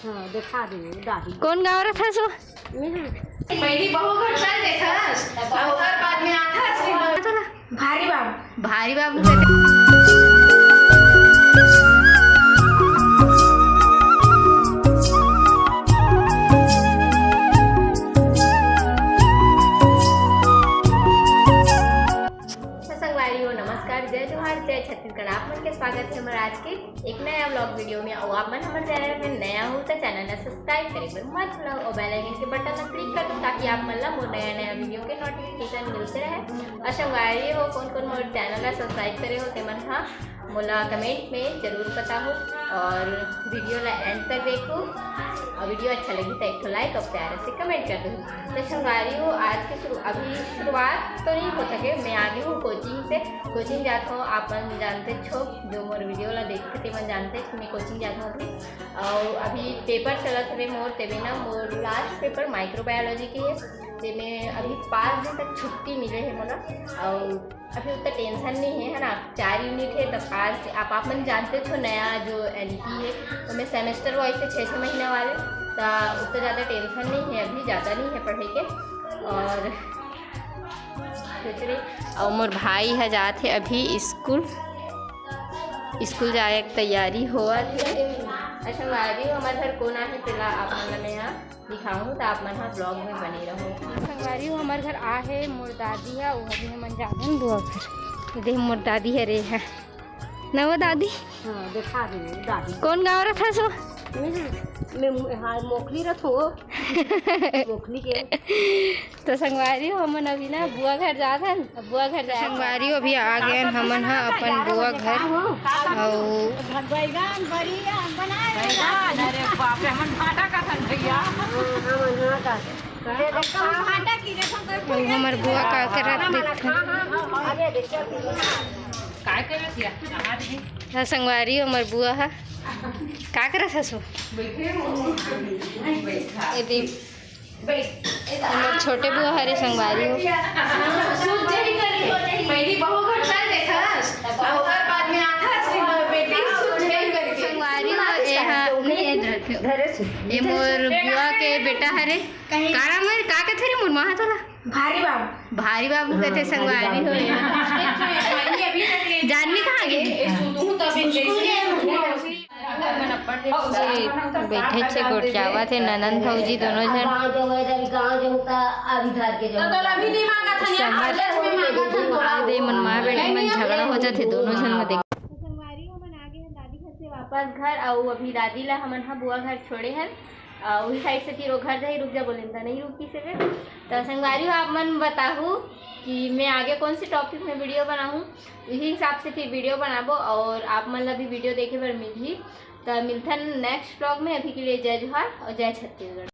हाँ देखा दे दादी कौन गाँव रहा था सो पहली बहू घर चल देखस और ओकर बाद में आथस भारी बाबू कहते नमस्कार, जय जोहार, जय छत्तीसगढ़। आप मन के स्वागत है हमारे आज के एक नया व्लॉग वीडियो में। और आप मन हमारे चैनल में नया हो तो चैनल ने सब्सक्राइब करे बर मत भूलो और बेल आइकन के बटन पर क्लिक कर दो ताकि आप मन ला मोर नया वीडियो के नोटिफिकेशन मिलते रहे। और संगवारी हो कौन मोर चैनल ला सब्सक्राइब करे हो ते मन हाँ मोला कमेंट में जरूर बताओ और वीडियो ला एंड तक देखो। और वीडियो अच्छा लगी तो एक लाइक और प्यारे से कमेंट कर दो। तो संगवारी हो आज के अभी शुरुआत तो नहीं हो सके, मैं आ गई हूँ कोचिंग जाता हूँ। आप मन जानते छो जो मोर वीडियो ला देखते थे मन जानते कि मैं कोचिंग जाता हूँ अभी। और अभी पेपर चलत रहे मोर तेवे ना मोर लास्ट पेपर माइक्रोबायोलॉजी के है ते में अभी 5 दिन तक छुट्टी मिले है मोला। और अभी उतना टेंशन नहीं है ना, 4 यूनिट है तब आज आप मन जानते छो नया जो एलटी है तो मैं सेमेस्टर वाइज से 6 महीना वाले तो उतना ज़्यादा टेंशन नहीं है, अभी ज़्यादा नहीं है पढ़ाई के। और और मोर भाई है जाते अभी स्कूल जाए की तैयारी हुआ थी। अच्छा भाई हमारे घर कौन है तेला आप मन मैं यहाँ दिखाऊँ तो आप मन हाँ ब्लॉग में बने रहो। संगवारी हो हमारे घर आ है मोर दादी है वो भी हमन जाते बुआ घर देख मोर दादी है रे है न वो दादी। हाँ देखा दे दादी कौन गाँव रहा था सो मैं हाँ मोखली रथ हो मोखली के तो संगवारी हो हमन अभी ना बुआ घर जाते हैं। बुआ घर जा संगवारी हो अभी आ गए हमन हाँ अपन बुआ घर और बैगन बढ़िया बनाए अरे बाप रे हमन भाटा का थन भैया हमार बुआ का करत काय करत या संगवारी हो हमार बुआ है का करत हसो छोटे बुआ हरे संगवारी हो पहली बहू घर चल देखस और ओकर बाद में आथस बेटी संगवारी हो ए मोर बुआ के बेटा हरे कारा मोर का कहथे रे मोर मां तोला भारी बाबू कहते संगवारी हो जाननी कहाँ गे बैठे छे गोटियावा थे ननंद भौजी दोनों जन दे मन माँ बेटे मन झगड़ा हो जाते दोनों जन में देख संगवारी हमन आगे हैं दादी घर से वापस घर। और अभी दादी ला हमन हाँ बुआ घर छोड़े हैं वही साइड से फिर वो घर जाए रुक जा बोले नहीं रुकी से तो संगवारी आप मन बताऊँ कि मैं आगे कौन सी टॉपिक में वीडियो बनाऊँ उसी हिसाब से फिर वीडियो बनाबो। और आप मन ला भी वीडियो देखे पर मिली तो मिलता नेक्स्ट ब्लॉग में। अभी के लिए जय जोहार और जय छत्तीसगढ़।